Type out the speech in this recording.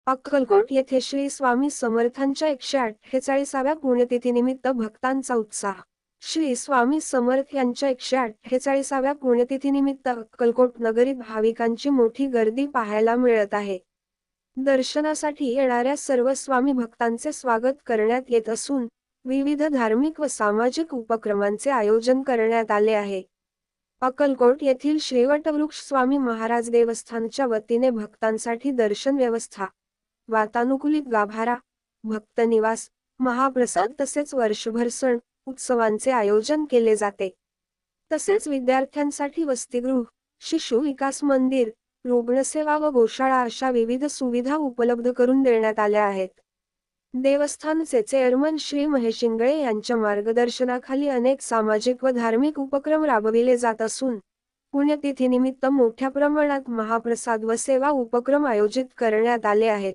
अक्कलकोट येथे श्री स्वामी समर्थांच्या 148व्या पुण्यतिथीनिमित्त भक्तांचा उत्साह। श्री स्वामी समर्थ यांच्या 148व्या पुण्यतिथीनिमित्त अक्कलकोट नगरीत भाविकांची मोठी गर्दी पाहायला मिळत आहे। दर्शनासाठी येणाऱ्या सर्व स्वामी भक्तांचे स्वागत करण्यात येत असून विविध धार्मिक व सामाजिक उपक्रमांचे आयोजन करण्यात आले आहे। अक्कलकोट येथील श्री वटवृक्ष स्वामी महाराज देवस्थानच्या वतीने भक्तांसाठी दर्शन व्यवस्था, वातानुकूलित गाभारा, भक्त निवास, महाप्रसाद तसेच वर्षभर सण उत्सवांचे आयोजन केले जाते। तसेच विद्यार्थ्यांसाठी वसतिगृह, शिशु विकास मंदिर, रुग्णसेवा व गोशाळा अशा विविध सुविधा उपलब्ध करून देण्यात आल्या आहेत। देवस्थानचे चेअरमन श्री महेश इंगळे यांच्या मार्गदर्शनाखाली अनेक सामाजिक व धार्मिक उपक्रम राबविले जात असून पुण्यतिथीनिमित्त मोठ्या प्रमाणात महाप्रसाद व सेवा उपक्रम आयोजित करण्यात आले आहेत।